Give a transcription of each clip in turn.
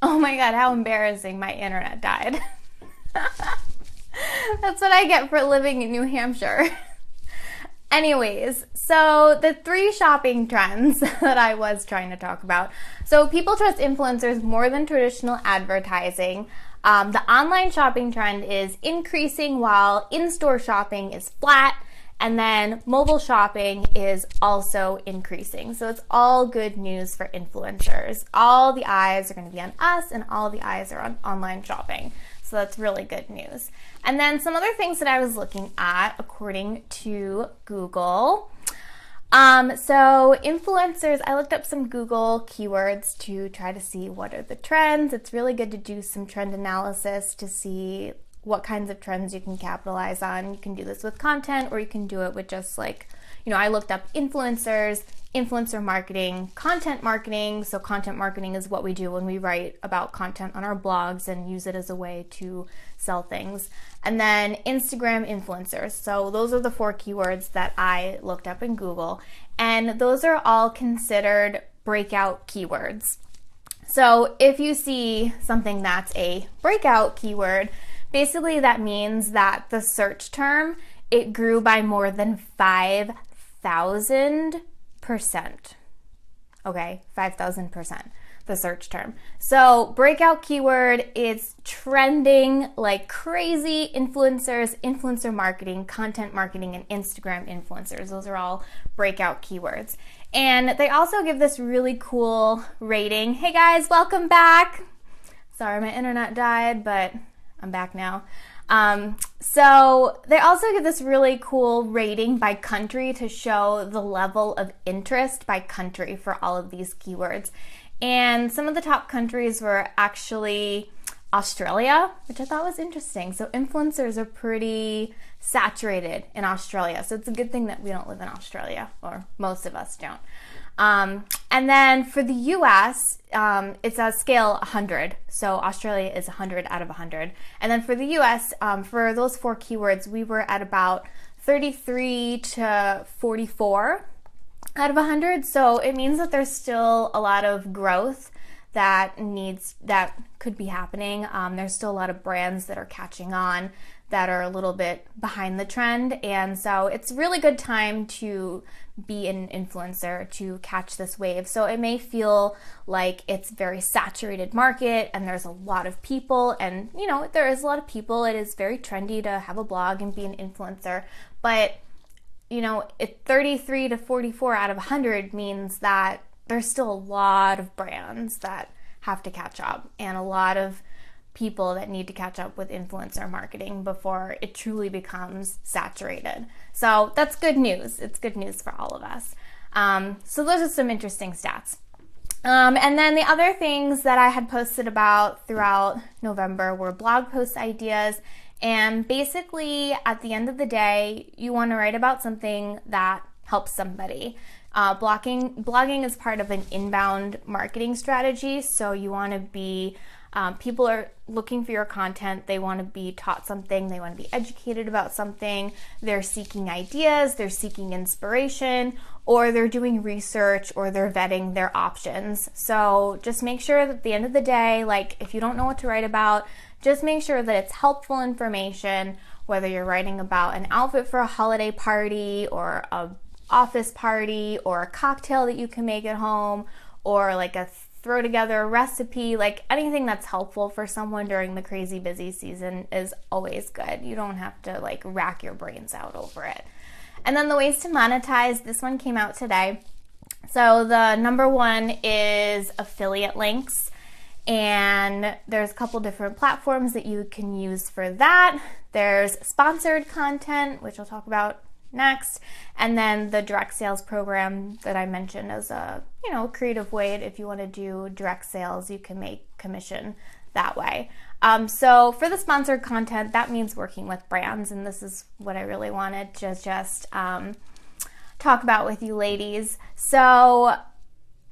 Oh my God, how embarrassing. My internet died. That's what I get for living in New Hampshire. Anyways, so the 3 shopping trends that I was trying to talk about. So people trust influencers more than traditional advertising. The online shopping trend is increasing while in-store shopping is flat. And then mobile shopping is also increasing. So it's all good news for influencers. All the eyes are going to be on us and all the eyes are on online shopping. So that's really good news. And then some other things that I was looking at according to Google. So influencers, I looked up some Google keywords to try to see what are the trends. It's really good to do some trend analysis to see what kinds of trends you can capitalize on. You can do this with content, or you can do it with just like, I looked up influencers, influencer marketing, content marketing. So content marketing is what we do when we write about content on our blogs and use it as a way to sell things. And then Instagram influencers. So those are the 4 keywords that I looked up in Google. And those are all considered breakout keywords. So if you see something that's a breakout keyword, basically that means that the search term, it grew by more than 5,000%. Okay, 5,000%, the search term. So breakout keyword is trending like crazy. Influencers, influencer marketing, content marketing, and Instagram influencers. Those are all breakout keywords. And they also give this really cool rating. Hey guys, welcome back. Sorry, my internet died, but I'm back now. So they also give this really cool rating by country to show the level of interest by country for all of these keywords. And some of the top countries were actually Australia, which I thought was interesting. So influencers are pretty saturated in Australia. So it's a good thing that we don't live in Australia, or most of us don't. And then for the US, it's a scale 100. So Australia is 100 out of 100. And then for the US, for those 4 keywords, we were at about 33 to 44 out of 100. So it means that there's still a lot of growth that could be happening. There's still a lot of brands that are catching on that are a little bit behind the trend. And so it's a really good time to be an influencer to catch this wave. So it may feel like it's very saturated market and there's a lot of people, and there is a lot of people. It is very trendy to have a blog and be an influencer, but 33 to 44 out of 100 means that there's still a lot of brands that have to catch up and a lot of people that need to catch up with influencer marketing before it truly becomes saturated. So that's good news. It's good news for all of us. So those are some interesting stats. And then the other things that I had posted about throughout November were blog post ideas. And basically, at the end of the day, you want to write about something that helps somebody. Blogging is part of an inbound marketing strategy. So you want to be people are looking for your content. They want to be taught something. They want to be educated about something. They're seeking ideas. They're seeking inspiration, or they're doing research, or they're vetting their options. So just make sure that at the end of the day, like if you don't know what to write about, just make sure that it's helpful information, whether you're writing about an outfit for a holiday party or a office party or a cocktail that you can make at home, or like throw together a recipe. Like anything that's helpful for someone during the crazy busy season is always good. You don't have to like rack your brains out over it. And then the ways to monetize, this one came out today. So the number 1 is affiliate links. And there's a couple different platforms that you can use for that. There's sponsored content, which I'll talk about next, and then the direct sales program that I mentioned as a creative way. If you want to do direct sales, you can make commission that way. So for the sponsored content, that means working with brands, and this is what I really wanted to just talk about with you ladies. So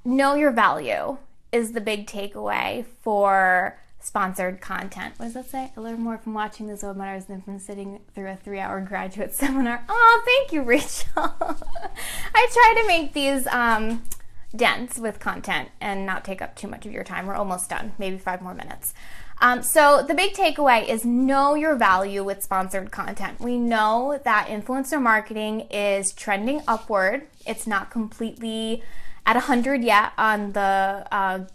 know your value is the big takeaway for sponsored content. What does that say? I learn more from watching these webinars than from sitting through a 3-hour graduate seminar. Oh, thank you, Rachel. I try to make these dense with content and not take up too much of your time. We're almost done, maybe 5 more minutes. So the big takeaway is know your value with sponsored content. We know that influencer marketing is trending upward. It's not completely at 100 yet on the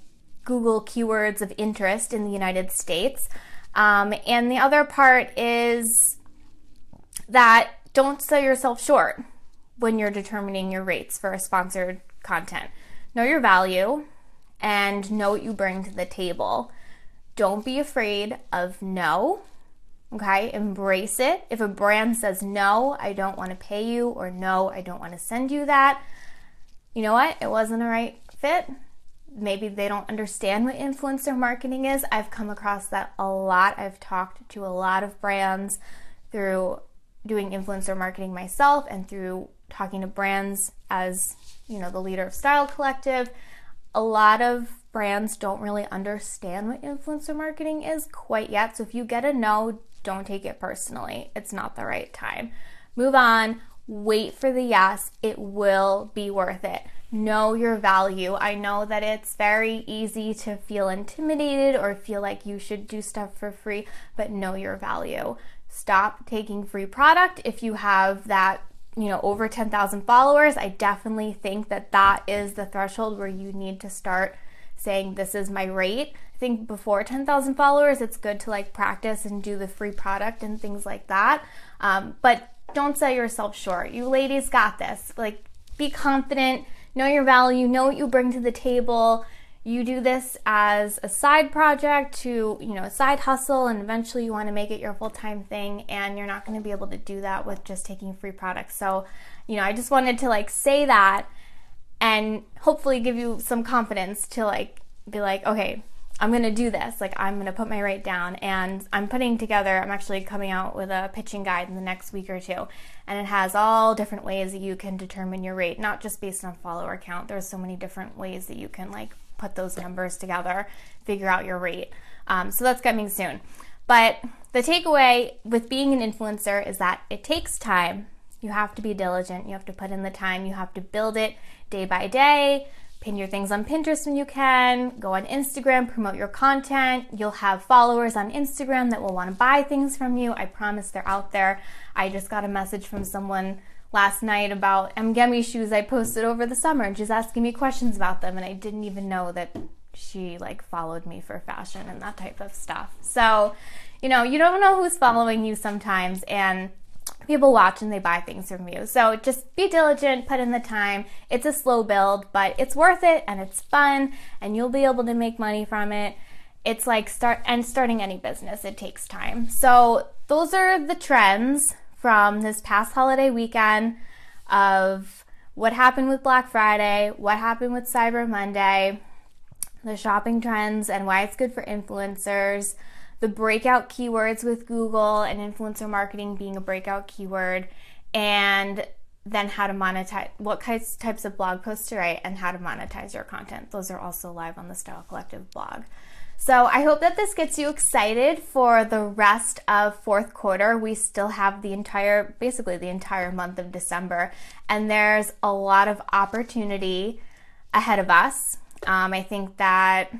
Google keywords of interest in the United States. And the other part is that don't sell yourself short when you're determining your rates for sponsored content. Know your value and know what you bring to the table. Don't be afraid of no, okay? Embrace it. If a brand says, no, I don't want to pay you, or no, I don't want to send you that, you know what? It wasn't a right fit. Maybe they don't understand what influencer marketing is. I've come across that a lot. I've talked to a lot of brands through doing influencer marketing myself and through talking to brands as, you know, the leader of Style Collective. A lot of brands don't really understand what influencer marketing is quite yet. So if you get a no, don't take it personally. It's not the right time. Move on. Wait for the yes. It will be worth it. Know your value. I know that it's very easy to feel intimidated or feel like you should do stuff for free, but know your value. Stop taking free product. If you have that, you know, over 10,000 followers, I definitely think that that is the threshold where you need to start saying, this is my rate. I think before 10,000 followers, it's good to like practice and do the free product and things like that. But don't sell yourself short. You ladies got this. Like, be confident, know your value, know what you bring to the table. You do this as a side project to, you know, a side hustle, and eventually you want to make it your full-time thing, and you're not going to be able to do that with just taking free products. So, you know, I just wanted to like say that and hopefully give you some confidence to like be like, okay, I'm going to do this. Like, I'm going to put my rate down, and I'm actually coming out with a pitching guide in the next week or two, and it has all different ways that you can determine your rate, not just based on follower count. There's so many different ways that you can like put those numbers together, figure out your rate. So that's coming soon. But the takeaway with being an influencer is that it takes time. You have to be diligent. You have to put in the time. You have to build it day by day. Pin your things on Pinterest when you can. Go on Instagram, promote your content. You'll have followers on Instagram that will want to buy things from you. I promise they're out there. I just got a message from someone last night about Mgemi shoes I posted over the summer, and she's asking me questions about them, and I didn't even know that she like followed me for fashion and that type of stuff. So, you know, you don't know who's following you sometimes, and people watch and they buy things from you. So just be diligent, put in the time. It's a slow build, but it's worth it, and it's fun, and you'll be able to make money from it. It's like starting any business, it takes time. So those are the trends from this past holiday weekend of what happened with Black Friday, what happened with Cyber Monday, the shopping trends and why it's good for influencers, the breakout keywords with Google and influencer marketing being a breakout keyword, and then how to monetize, what types of blog posts to write, and how to monetize your content. Those are also live on the Style Collective blog. So I hope that this gets you excited for the rest of fourth quarter. We still have basically the entire month of December, and there's a lot of opportunity ahead of us. I think that,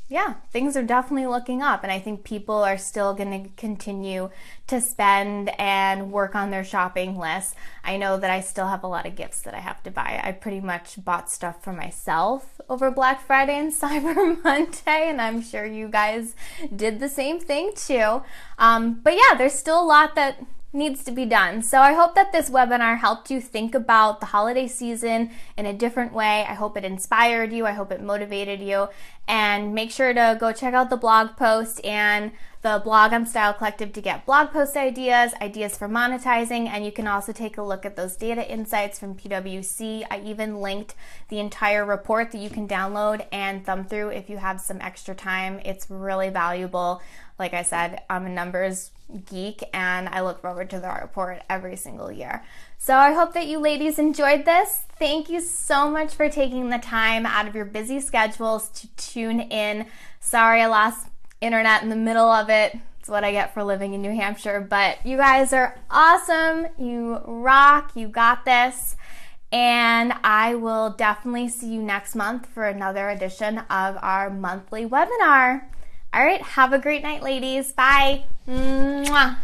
yeah, things are definitely looking up, and I think people are still going to continue to spend and work on their shopping lists. I know that I still have a lot of gifts that I have to buy. I pretty much bought stuff for myself over Black Friday and Cyber Monday, and I'm sure you guys did the same thing too. But yeah, there's still a lot that needs to be done. So I hope that this webinar helped you think about the holiday season in a different way. I hope it inspired you. I hope it motivated you. And make sure to go check out the blog post and the blog on Style Collective to get blog post ideas for monetizing, and you can also take a look at those data insights from PwC. I even linked the entire report that you can download and thumb through if you have some extra time. It's really valuable. Like I said, I'm a numbers geek, and I look forward to the report every single year. So I hope that you ladies enjoyed this. Thank you so much for taking the time out of your busy schedules to tune in. Sorry I lost internet in the middle of it. It's what I get for living in New Hampshire, but you guys are awesome. You rock. You got this. And I will definitely see you next month for another edition of our monthly webinar. All right, have a great night, ladies. Bye. Mwah.